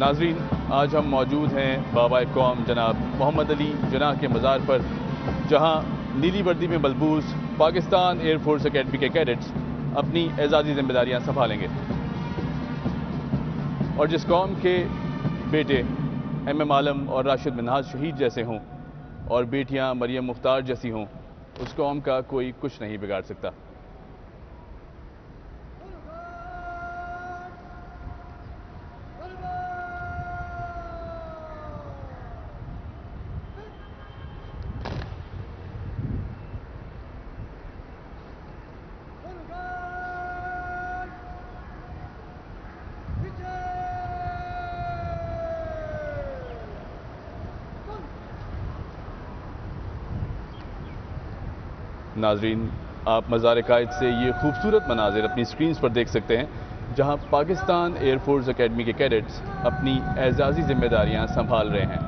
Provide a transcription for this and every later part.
ناظرین، آج ہم موجود ہیں بابا قوم جناب محمد علی جناح کے مزار پر، جہاں نیلی وردی میں ملبوس پاکستان ایئر فورس اکیڈمی کے کیڈٹس اپنی اعزازی ذمہ داریاں سنبھالیں گے، اور جس قوم کے بیٹے ایم عالم اور راشد منہاج شہید جیسے ہوں اور بیٹیاں مریم مختار جیسی ہوں، اس قوم کا کوئی کچھ نہیں بگاڑ سکتا۔ ناظرین، آپ مزار قائد سے یہ خوبصورت مناظر اپنی سکرینز پر دیکھ سکتے ہیں، جہاں پاکستان ایئر فورس اکیڈمی کے کیڈٹس اپنی اعزازی ذمہ داریاں سنبھال رہے ہیں۔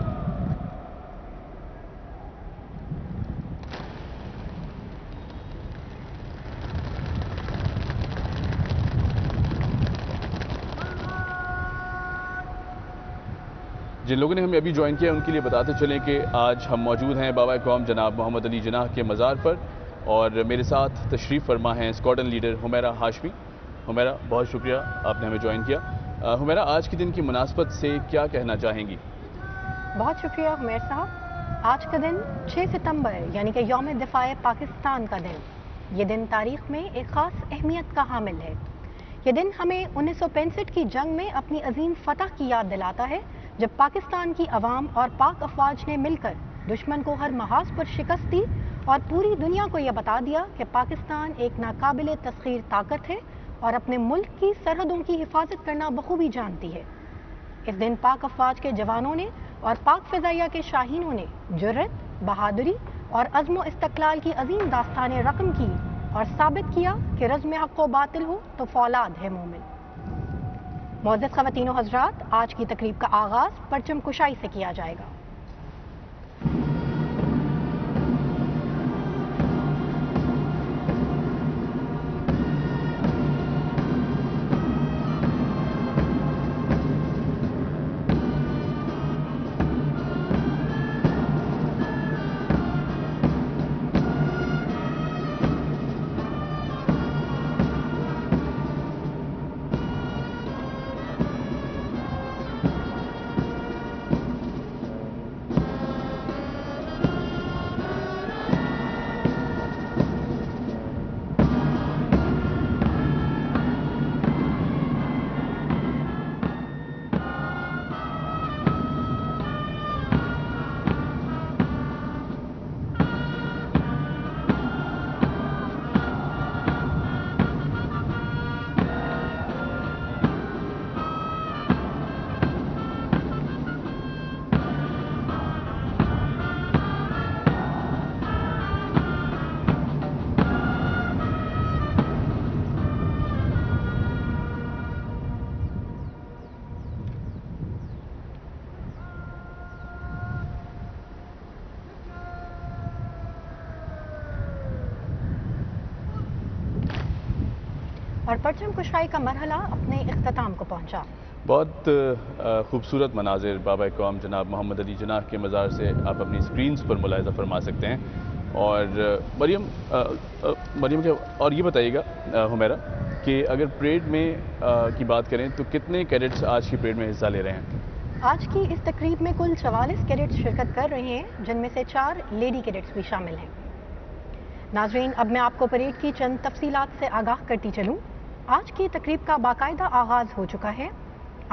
جن لوگوں نے ہمیں ابھی جوائن کیا ان کے لیے بتاتے چلیں کہ آج ہم موجود ہیں بابا قوم جناب محمد علی جناح کے مزار پر، اور میرے ساتھ تشریف فرما ہیں اسکواڈن لیڈر حمیرہ ہاشمی۔ حمیرہ، بہت شکریہ آپ نے ہمیں جوائن کیا۔ حمیرہ، آج کے دن کی مناسبت سے کیا کہنا چاہیں گی؟ بہت شکریہ حمیر صاحب۔ آج کا دن 6 ستمبر یعنی کہ یوم دفاع پاکستان کا دن، یہ دن تاریخ میں ایک خاص اہمیت کا حامل ہے۔ یہ دن ہمیں 1965 کی جنگ میں اپنی عظیم فتح کی یاد دلاتا ہے، جب پاکستان کی عوام اور پاک افواج نے مل کر دشمن کو ہر محاذ پر شکست دی اور پوری دنیا کو یہ بتا دیا کہ پاکستان ایک ناقابل تسخیر طاقت ہے اور اپنے ملک کی سرحدوں کی حفاظت کرنا بخوبی جانتی ہے۔ اس دن پاک افواج کے جوانوں نے اور پاک فضائیہ کے شاہینوں نے جرأت، بہادری اور عزم و استقلال کی عظیم داستانیں رقم کی اور ثابت کیا کہ رزم حق و باطل ہو تو فولاد ہے مومن۔ معزز خواتین و حضرات، آج کی تقریب کا آغاز پرچم کشائی سے کیا جائے گا۔ اور پرچم کشائی کا مرحلہ اپنے اختتام کو پہنچا۔ بہت خوبصورت مناظر بابا قوم جناب محمد علی جناح کے مزار سے آپ اپنی سکرینز پر ملاحظہ فرما سکتے ہیں۔ اور مریم اور یہ بتائیے گا حمیرہ کہ اگر پریڈ میں کی بات کریں تو کتنے کیڈٹس آج کی پریڈ میں حصہ لے رہے ہیں؟ آج کی اس تقریب میں کل 44 کیڈٹس شرکت کر رہے ہیں، جن میں سے 4 لیڈی کیڈٹس بھی شامل ہیں۔ ناظرین، اب میں آپ کو پریڈ کی چند تفصیلات سے آگاہ کرتی چلوں۔ آج کی تقریب کا باقاعدہ آغاز ہو چکا ہے۔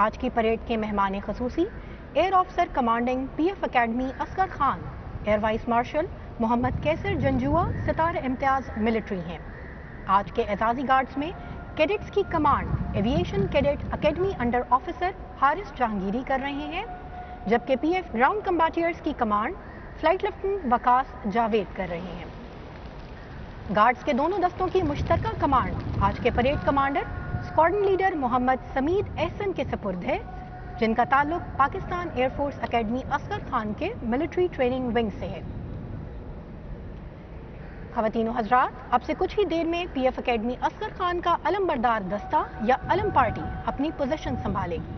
آج کی پریڈ کے مہمان خصوصی air officer commanding P F academy Asghar Khan, air vice marshal Muhammad Qaiser Janjua Sitara Imtiaz military ہیں۔ آج کے اعزازی گارڈز میں کیڈٹس کی command aviation cadet academy under officer Haris Jahangiri کر رہے ہیں، جبکہ پی ایف گراؤنڈ کمبیٹیئرز کی command flight lieutenant Waqas Javed کر رہے ہیں۔ گارڈز کے دونوں دستوں کی مشترکہ کمانڈ آج کے پریڈ کمانڈر اسکواڈن لیڈر محمد سمید احسن کے سپرد ہے، جن کا تعلق Pakistan air force academy Asghar Khan کے ملٹری ٹریننگ ونگ سے ہے۔ خواتین و حضرات، اب سے کچھ ہی دیر میں P F academy Asghar Khan کا علم بردار دستہ یا علم پارٹی اپنی پوزیشن سنبھالے گی۔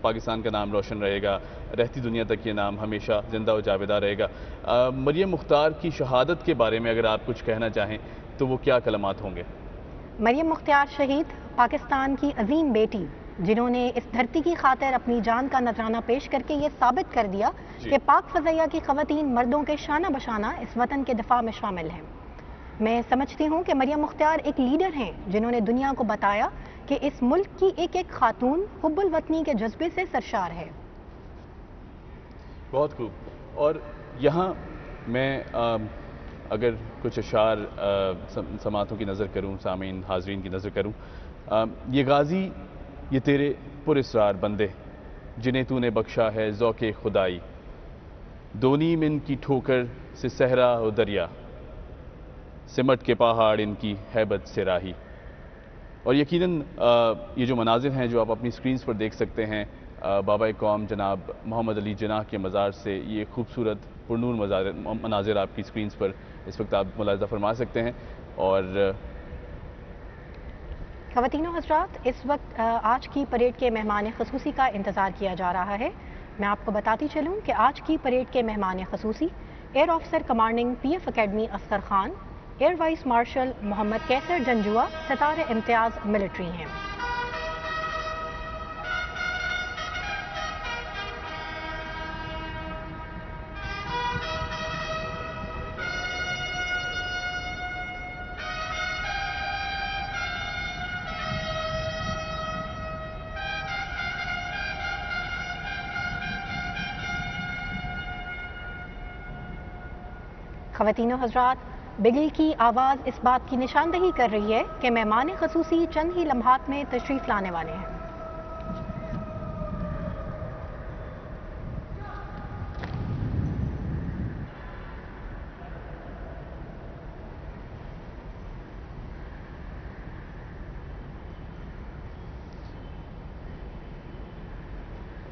پاکستان کا نام روشن رہے گا، رہتی دنیا تک یہ نام ہمیشہ زندہ و جاویدہ رہے گا۔ مریم مختار کی شہادت کے بارے میں اگر آپ کچھ کہنا چاہیں تو وہ کیا کلمات ہوں گے؟ مریم مختار شہید پاکستان کی عظیم بیٹی، جنہوں نے اس دھرتی کی خاطر اپنی جان کا نذرانہ پیش کر کے یہ ثابت کر دیا کہ پاک فضائیہ کی خواتین مردوں کے شانہ بشانہ اس وطن کے دفاع میں شامل ہیں۔ میں سمجھتی ہوں کہ مریم مختار ایک لیڈر ہیں جنہوں نے دنیا کو بتایا کہ اس ملک کی ایک ایک خاتون حب الوطنی کے جذبے سے سرشار ہے۔ بہت خوب۔ اور یہاں میں اگر کچھ اشعار سماعتوں کی نظر کروں، سامعین حاضرین کی نظر کروں، یہ غازی یہ تیرے پر اسرار بندے جنہیں تو نے بخشا ہے ذوق خدائی، دونی من کی ٹھوکر سے صحرا و دریا، سمٹ کے پہاڑ ان کی ہیبت سے راہی۔ اور یقیناً یہ جو مناظر ہیں جو آپ اپنی سکرینز پر دیکھ سکتے ہیں، بابا قوم جناب محمد علی جناح کے مزار سے یہ خوبصورت پرنور مناظر آپ کی سکرینز پر اس وقت آپ ملاحظہ فرما سکتے ہیں۔ اور خواتین و حضرات، اس وقت آج کی پریڈ کے مہمان خصوصی کا انتظار کیا جا رہا ہے۔ میں آپ کو بتاتی چلوں کہ آج کی پریڈ کے مہمان خصوصی air officer commanding P F academy Asghar Khan, air vice marshal Muhammad Qaiser Janjua Sitara Imtiaz military ہیں۔ خواتین و حضرات، بگل کی آواز اس بات کی نشاندہی کر رہی ہے کہ مہمان خصوصی چند ہی لمحات میں تشریف لانے والے ہیں۔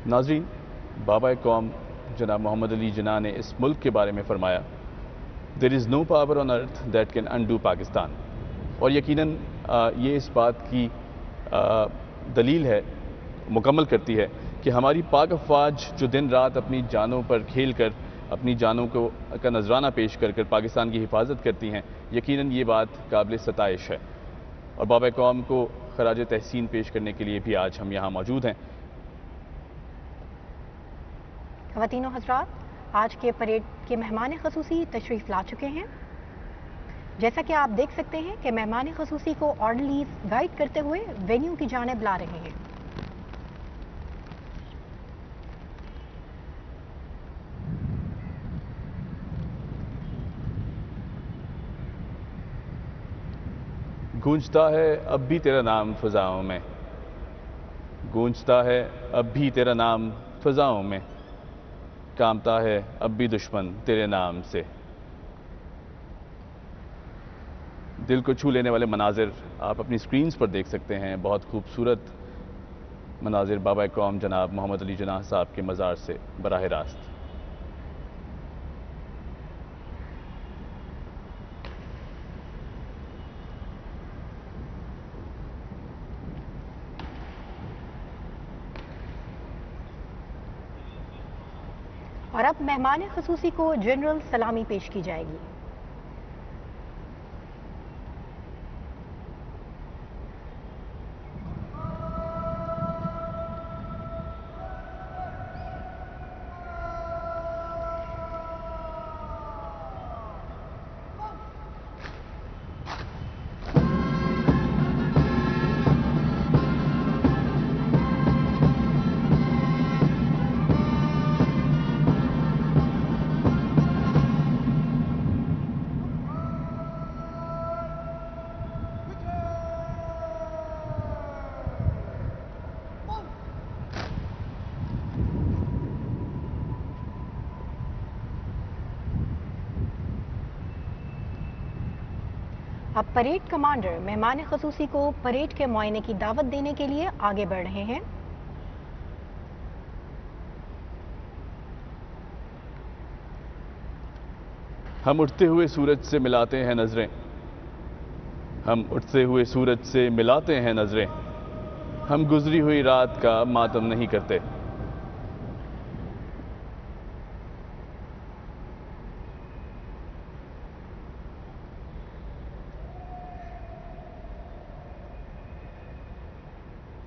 ناظرین، بابا قوم جناب محمد علی جناح نے اس ملک کے بارے میں فرمایا "There is no power on earth that can undo Pakistan"۔ اور یقیناً یہ اس بات کی دلیل ہے، مکمل کرتی ہے کہ ہماری پاک افواج جو دن رات اپنی جانوں پر کھیل کر، اپنی جانوں کا نذرانہ پیش کر پاکستان کی حفاظت کرتی ہیں، یقیناً یہ بات قابل ستائش ہے۔ اور بابا قوم کو خراج تحسین پیش کرنے کے لیے بھی آج ہم یہاں موجود ہیں۔ خواتین و حضرات، آج کے پریڈ کے مہمان خصوصی تشریف لا چکے ہیں۔ جیسا کہ آپ دیکھ سکتے ہیں کہ مہمان خصوصی کو آرڈرلیز گائیڈ کرتے ہوئے وینیو کی جانب لا رہے ہیں۔ گونجتا ہے اب بھی تیرا نام فضاؤں میں، گونجتا ہے اب بھی تیرا نام فضاؤں میں، کامتا ہے اب بھی دشمن تیرے نام سے۔ دل کو چھو لینے والے مناظر آپ اپنی سکرینز پر دیکھ سکتے ہیں، بہت خوبصورت مناظر بابا قوم جناب محمد علی جناح صاحب کے مزار سے براہ راست۔ اور اب مہمان خصوصی کو جنرل سلامی پیش کی جائے گی۔ اب پریڈ کمانڈر مہمان خصوصی کو پریڈ کے معائنے کی دعوت دینے کے لیے آگے بڑھ رہے ہیں۔ ہم اٹھتے ہوئے سورج سے ملاتے ہیں نظریں، ہم اٹھتے ہوئے سورج سے ملاتے ہیں نظریں، ہم گزری ہوئی رات کا ماتم نہیں کرتے۔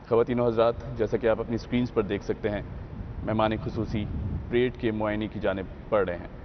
خواتین و حضرات، جیسا کہ آپ اپنی اسکرینز پر دیکھ سکتے ہیں، مہمان خصوصی پریڈ کے معائنے کی جانب بڑھ رہے ہیں۔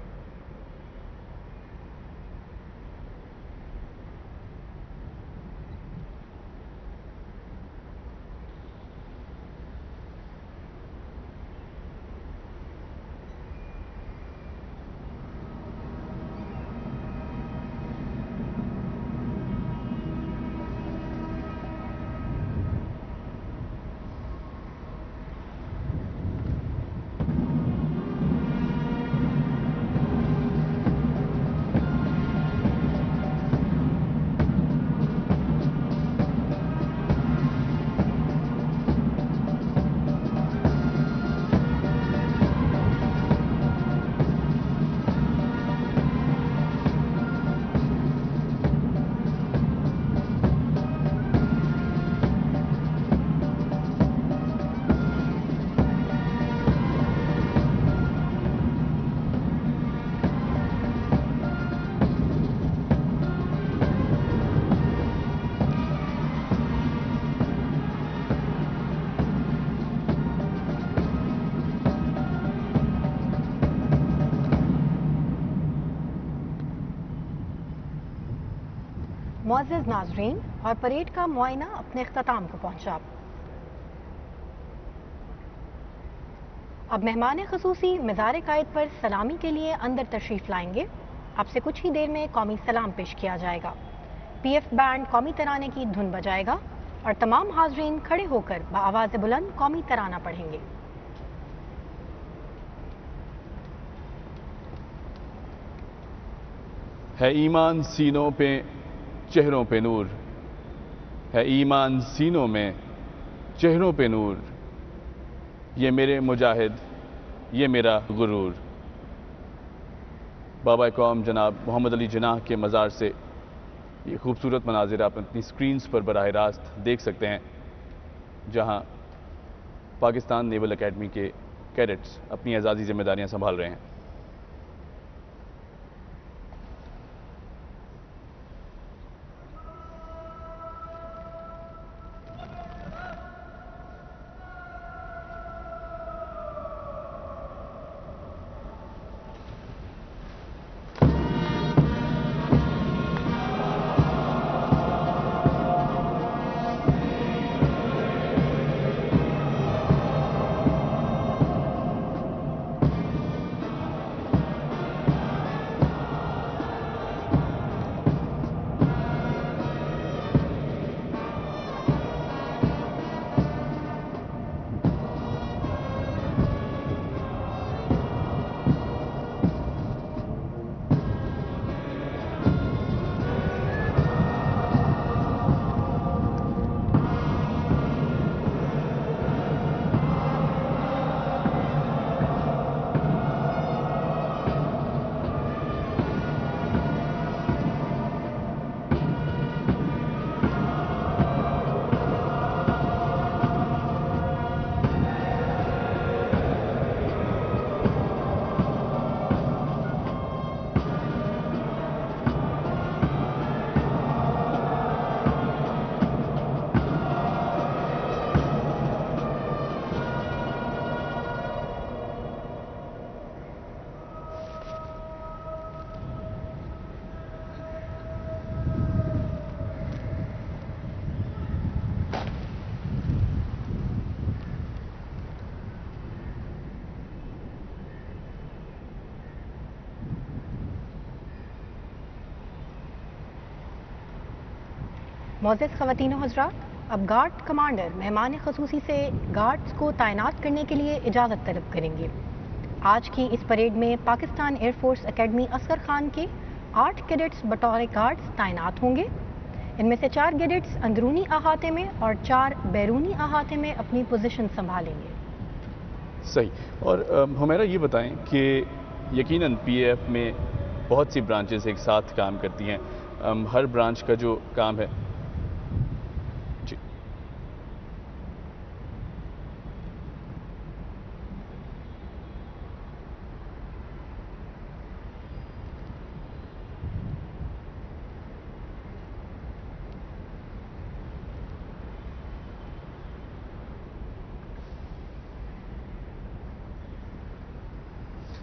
معزز ناظرین، اور پریڈ کا معائنہ اپنے اختتام کو پہنچا۔ اب مہمان خصوصی مزار قائد پر سلامی کے لیے اندر تشریف لائیں گے۔ اب سے کچھ ہی دیر میں قومی سلام پیش کیا جائے گا۔ پی ایف بینڈ قومی ترانے کی دھن بجائے گا اور تمام حاضرین کھڑے ہو کر بآواز بلند قومی ترانہ پڑھیں گے۔ ہے ایمان سینوں پہ، چہروں پہ نور، ہے ایمان سینوں میں، چہروں پہ نور، یہ میرے مجاہد، یہ میرا غرور۔ بابا قوم جناب محمد علی جناح کے مزار سے یہ خوبصورت مناظر آپ اپنی اسکرینز پر براہ راست دیکھ سکتے ہیں، جہاں پاکستان نیول اکیڈمی کے کیڈٹس اپنی اعزازی ذمہ داریاں سنبھال رہے ہیں۔ معزز خواتین و حضرات، اب گارڈ کمانڈر مہمان خصوصی سے گارڈز کو تعینات کرنے کے لیے اجازت طلب کریں گے۔ آج کی اس پریڈ میں Pakistan air force academy Asghar Khan کے 8 کیڈٹس بطور گارڈز تعینات ہوں گے۔ ان میں سے 4 کیڈٹس اندرونی احاطے میں اور 4 بیرونی احاطے میں اپنی پوزیشن سنبھالیں گے۔ صحیح۔ اور ہمیرا یہ بتائیں کہ یقیناً پی اے ایف میں بہت سی برانچز ایک ساتھ کام کرتی ہیں، ہر برانچ کا جو کام ہے جی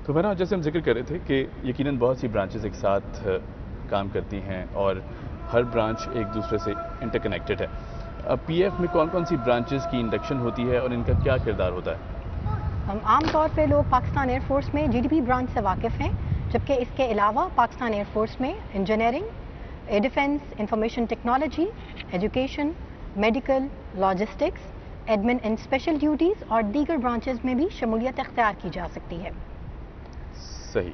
تو میرا جیسے ہم ذکر کر رہے تھے کہ یقیناً بہت سی برانچز ایک ساتھ کام کرتی ہیں اور ہر برانچ ایک دوسرے سے انٹر کنیکٹڈ ہے. پی ایف میں کون کون سی برانچز کی انڈکشن ہوتی ہے اور ان کا کیا کردار ہوتا ہے؟ عام طور پہ لوگ پاکستان ایئر فورس میں جی ڈی پی برانچ سے واقف ہیں، جبکہ اس کے علاوہ پاکستان ایئر فورس میں engineering, air defence, information technology, education, medical, logistics, admin and special duties اور دیگر برانچز میں بھی شمولیت اختیار کی جا سکتی ہے. صحیح.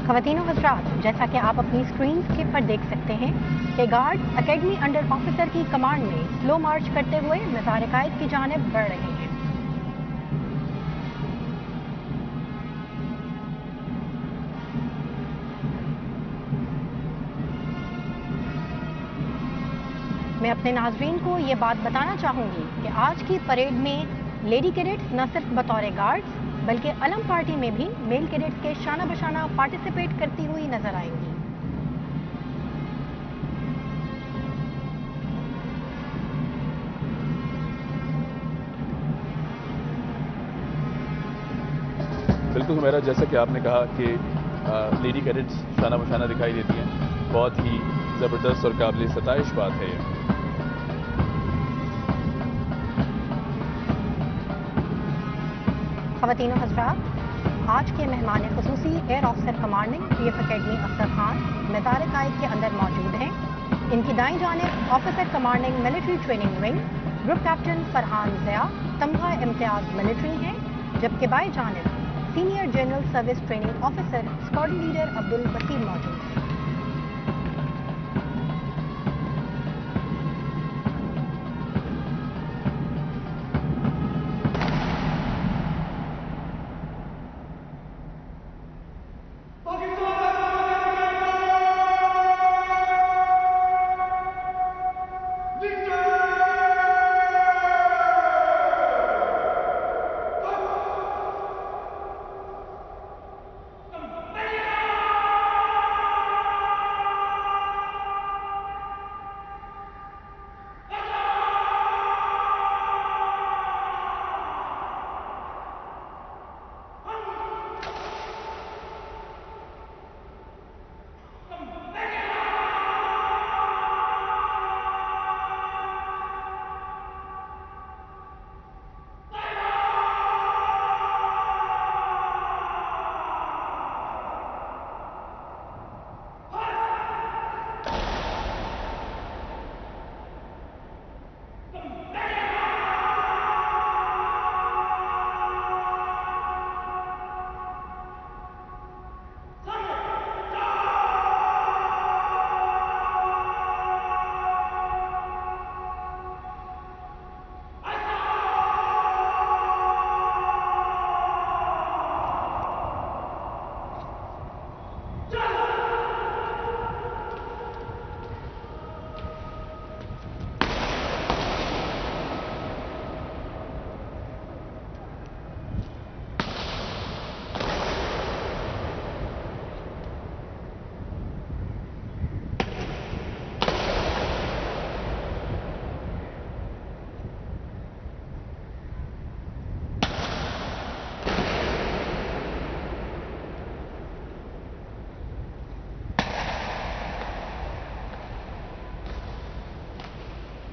خواتین و حضرات، جیسا کہ آپ اپنی اسکرینز کے پر دیکھ سکتے ہیں کہ گارڈ اکیڈمی انڈر آفیسر کی کمانڈ میں سلو مارچ کرتے ہوئے مزار قائد کی جانب بڑھ رہے ہیں. میں اپنے ناظرین کو یہ بات بتانا چاہوں گی کہ آج کی پریڈ میں لیڈی کیڈٹس نہ صرف بطور گارڈز بلکہ علم پارٹی میں بھی میل کیڈٹس کے شانہ بشانہ پارٹیسپیٹ کرتی ہوئی نظر آئیں گی. بالکل ہمیرا، جیسا کہ آپ نے کہا کہ لیڈی کیڈٹس شانہ بشانہ دکھائی دیتی ہیں، بہت ہی زبردست اور قابل ستائش بات ہے یہ. خواتین و حضرات، آج کے مہمان خصوصی air officer commanding P F academy Afsar Khan مزار قائد کے اندر موجود ہیں. ان کی دائیں جانب officer commanding military training wing group captain Farhan Zia تمغہ امتیاز ملٹری ہیں، جبکہ بائیں جانب senior general service training officer squadron leader عبد البصیر موجود ہیں.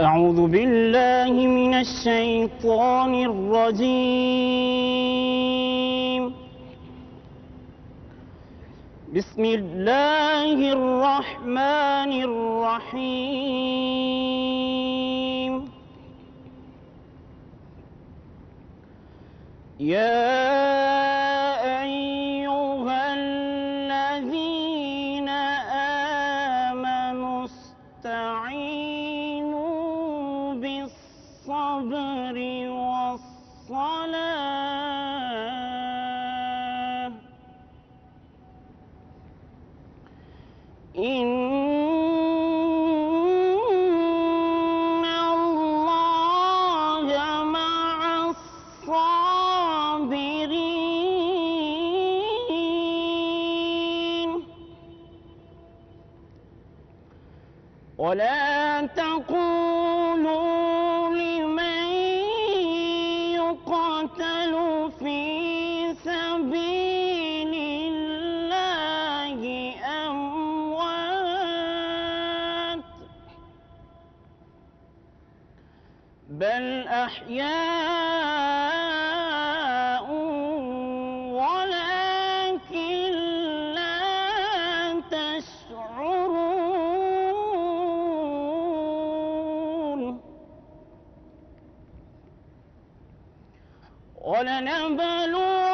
أعوذ بالله من الشيطان الرجيم بسم الله الرحمن الرحيم يا أيها الذين آمنوا استعينوا بالصبر والصلاة إن الله مع الصابرين ولا تقولوا لمن يقتل في سبيل الله أموات بل أحياء ولكن لا تشعرون ولنبلونكم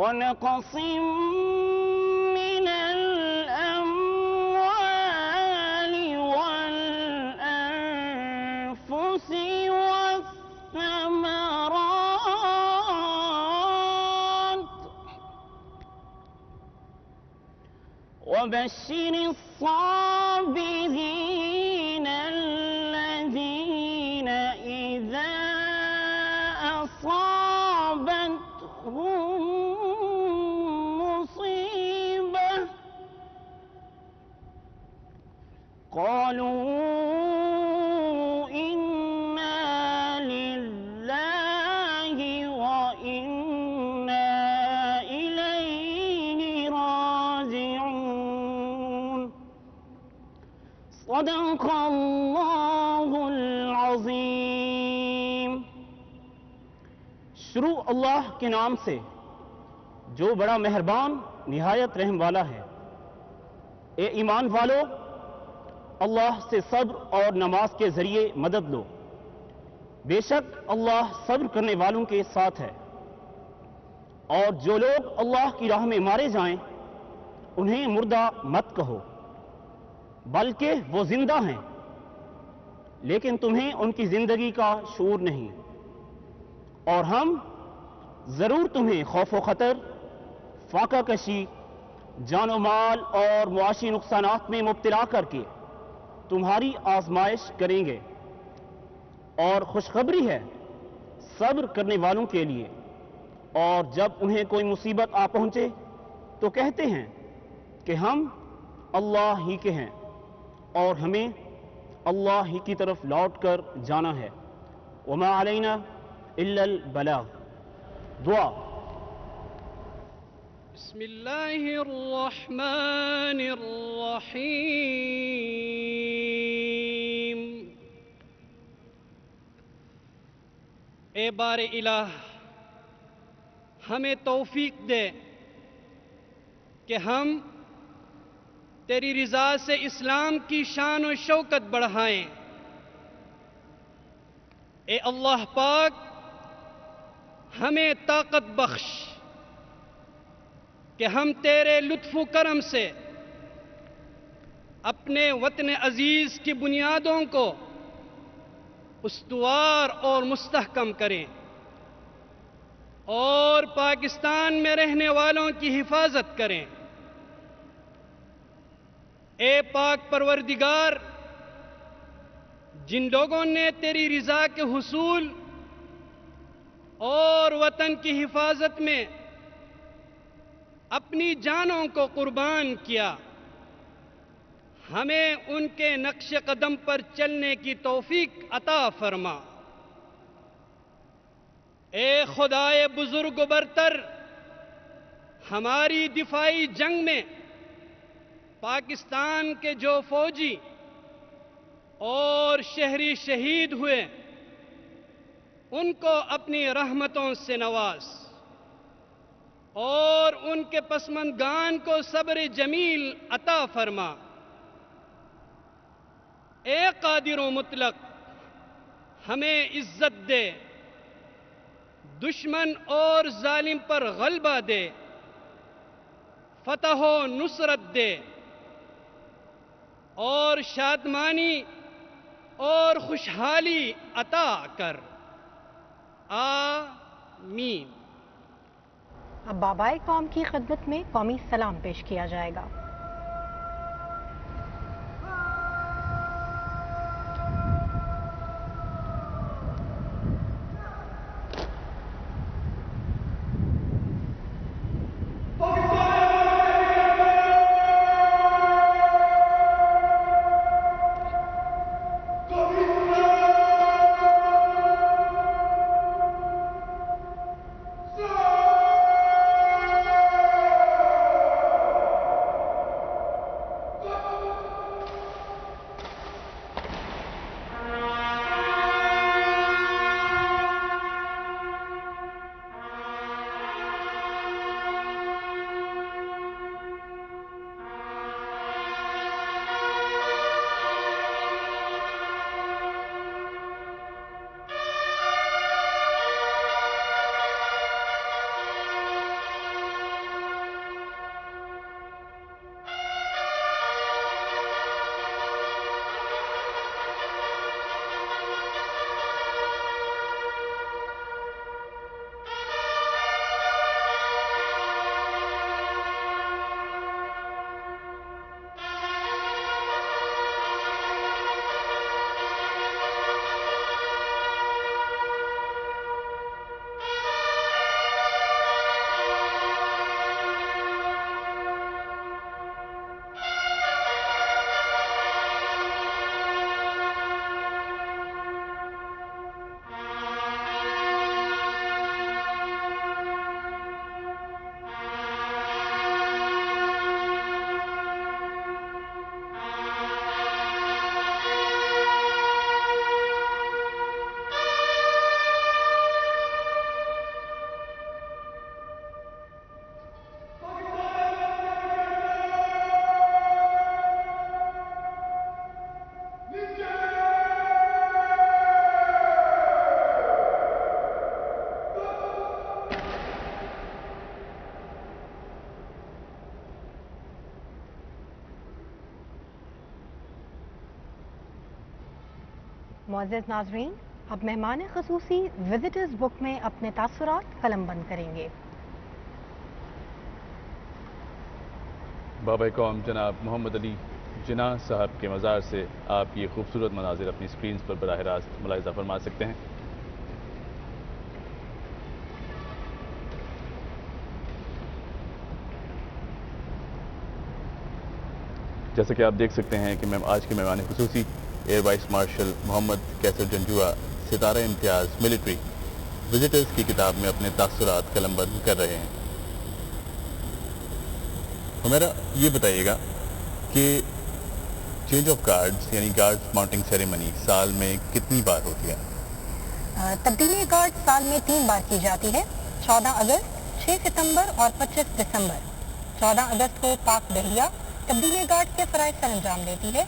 ونقص من الأموال والأنفس والثمرات وبشر الصابرين الذين إذا أصابتهم مصيبة قالوا إنا لله وإنا إليه راجعون صدق اللہ العظیم۔ شروع اللہ کے نام سے جو بڑا مہربان نہایت رحم والا ہے۔ اے ایمان والو، اللہ سے صبر اور نماز کے ذریعے مدد لو، بے شک اللہ صبر کرنے والوں کے ساتھ ہے۔ اور جو لوگ اللہ کی راہ میں مارے جائیں انہیں مردہ مت کہو، بلکہ وہ زندہ ہیں لیکن تمہیں ان کی زندگی کا شعور نہیں۔ اور ہم ضرور تمہیں خوف و خطر، فاقہ کشی، جان و مال اور معاشی نقصانات میں مبتلا کر کے تمہاری آزمائش کریں گے۔ اور خوشخبری ہے صبر کرنے والوں کے لیے، اور جب انہیں کوئی مصیبت آ پہنچے تو کہتے ہیں کہ ہم اللہ ہی کے ہیں اور ہمیں اللہ ہی کی طرف لوٹ کر جانا ہے۔ وما علینا الا البلاغ۔ دعا۔ بسم اللہ الرحمن الرحیم۔ اے بار الہ، ہمیں توفیق دے کہ ہم تیری رضا سے اسلام کی شان و شوکت بڑھائیں۔ اے اللہ پاک، ہمیں طاقت بخش کہ ہم تیرے لطف و کرم سے اپنے وطن عزیز کی بنیادوں کو استوار اور مستحکم کریں اور پاکستان میں رہنے والوں کی حفاظت کریں۔ اے پاک پروردگار، جن لوگوں نے تیری رضا کے حصول اور وطن کی حفاظت میں اپنی جانوں کو قربان کیا، ہمیں ان کے نقش قدم پر چلنے کی توفیق عطا فرما۔ اے خدائے بزرگ و برتر، ہماری دفاعی جنگ میں پاکستان کے جو فوجی اور شہری شہید ہوئے ان کو اپنی رحمتوں سے نواز اور ان کے پسماندگان کو صبر جمیل عطا فرما۔ اے قادر و مطلق، ہمیں عزت دے، دشمن اور ظالم پر غلبہ دے، فتح و نصرت دے اور شادمانی اور خوشحالی عطا کر۔ آمین۔ اب بابائے قوم کی خدمت میں قومی سلام پیش کیا جائے گا۔ معزز ناظرین، اب مہمان خصوصی وزٹرز بک میں اپنے تاثرات قلم بند کریں گے۔ بابا قوم جناب محمد علی جناح صاحب کے مزار سے آپ یہ خوبصورت مناظر اپنی سکرینز پر براہ راست ملاحظہ فرما سکتے ہیں۔ جیسا کہ آپ دیکھ سکتے ہیں کہ آج کے مہمان خصوصی year vice marshal Muhammad Qaiser Janjua Sitara Imtiaz military visitors کی کتاب میں اپنے تاثرات قلم بند کر رہے ہیں۔ ہمیرا یہ بتائیے گا کہ چینج آف گارڈز یعنی گارڈز ماؤنٹنگ سیریمنی سال میں کتنی بار ہوتی ہے؟ تبدیلی گارڈ سال میں 3 بار کی جاتی ہے، 14 اگست، 6 ستمبر اور 25 دسمبر۔ 14 اگست کو پاک بحریہ تبدیلی گارڈ کے فرائض سر انجام دیتی ہے،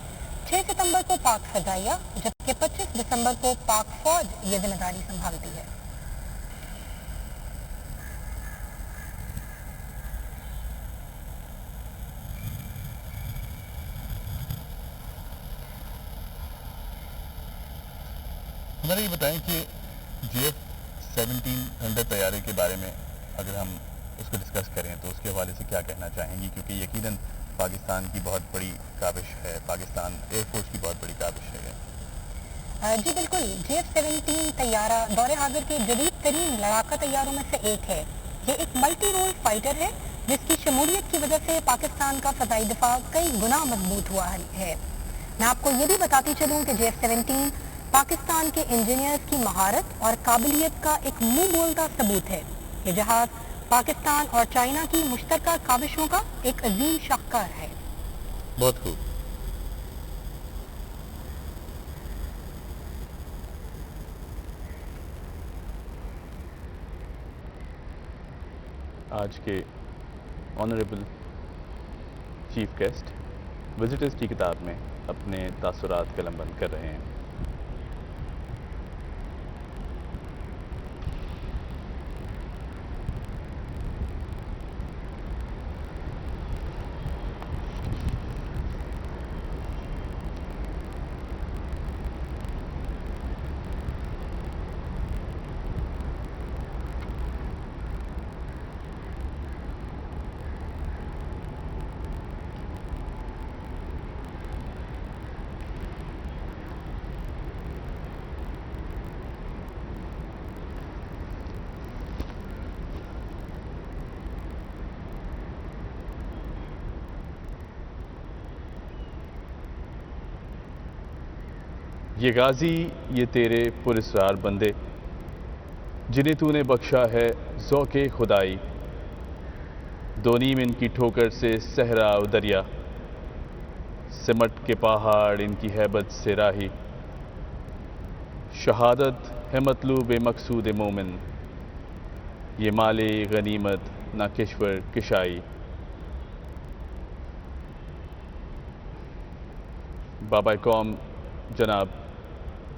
6 ستمبر کو پاک فضائیہ، جبکہ 25 دسمبر کو پاک فوج یہ ذمہ داری سنبھالتی ہے۔ ہمیں یہ بتائیں کہ JF-17 طیارے کے بارے میں اگر ہم اس کو ڈسکس کریں تو اس کے حوالے سے کیا کہنا چاہیں گی، کیونکہ یقیناً پاکستان کی بہت بڑی کاوش ہے، پاکستان ایئر فورس کی بہت بڑی کاوش ہے۔ جی بالکل، JF-17 طیارہ دور حاضر کے جدید ترین لڑاکا طیاروں میں سے ایک ہے۔ یہ ایک ملٹی رول فائٹر ہے جس کی شمولیت کی وجہ سے پاکستان کا فضائی دفاع کئی گنا مضبوط ہوا ہے۔ میں آپ کو یہ بھی بتاتی چلوں کہ JF-17 پاکستان کے انجینئرز کی مہارت اور قابلیت کا ایک منہ بولتا ثبوت ہے۔ یہ جہاز پاکستان اور چائنا کی مشترکہ کاوشوں کا ایک عظیم شاہکار ہے۔ بہت خوب۔ آج کے آنریبل چیف گیسٹ وزٹرز کی کتاب میں اپنے تاثرات قلم بند کر رہے ہیں۔ یہ غازی یہ تیرے پراسرار بندے جنہیں تو نے بخشا ہے ذوق خدائی، دو نیم ان کی ٹھوکر سے صحرا و دریا، سمٹ کے پہاڑ ان کی ہیبت سے راہی، شہادت ہے مطلوب مقصود مومن، یہ مال غنیمت نہ کشور کشائی۔ بابا قوم جناب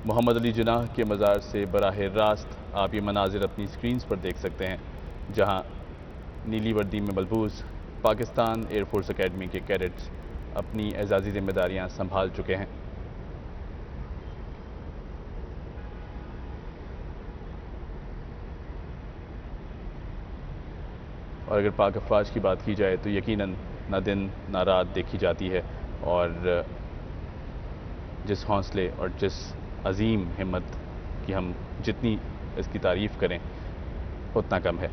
محمد علی جناح کے مزار سے براہ راست آپ یہ مناظر اپنی سکرینز پر دیکھ سکتے ہیں، جہاں نیلی وردی میں ملبوس پاکستان ایئر فورس اکیڈمی کے کیڈٹس اپنی اعزازی ذمہ داریاں سنبھال چکے ہیں۔ اور اگر پاک افواج کی بات کی جائے تو یقیناً نہ دن نہ رات دیکھی جاتی ہے، اور جس حوصلے اور جس عظیم ہمت کی ہم جتنی اس کی تعریف کریں اتنا کم ہے۔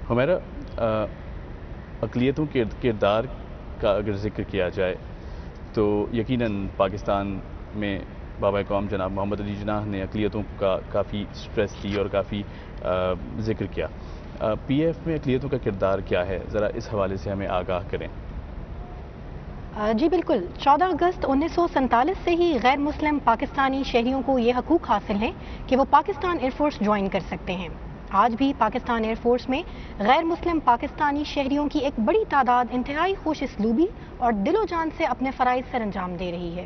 ہمارا اقلیتوں کے کردار کا اگر ذکر کیا جائے تو یقیناً پاکستان میں بابا قوم جناب محمد علی جناح نے اقلیتوں کا کافی سٹریس دی اور کافی ذکر کیا۔ پی ایف میں اقلیتوں کا کردار کیا ہے، ذرا اس حوالے سے ہمیں آگاہ کریں۔ جی بالکل، 14 اگست 1947 سے ہی غیر مسلم پاکستانی شہریوں کو یہ حقوق حاصل ہیں کہ وہ پاکستان ایئر فورس جوائن کر سکتے ہیں۔ آج بھی پاکستان ایئر فورس میں غیر مسلم پاکستانی شہریوں کی ایک بڑی تعداد انتہائی خوش اسلوبی اور دل و جان سے اپنے فرائض سر انجام دے رہی ہے۔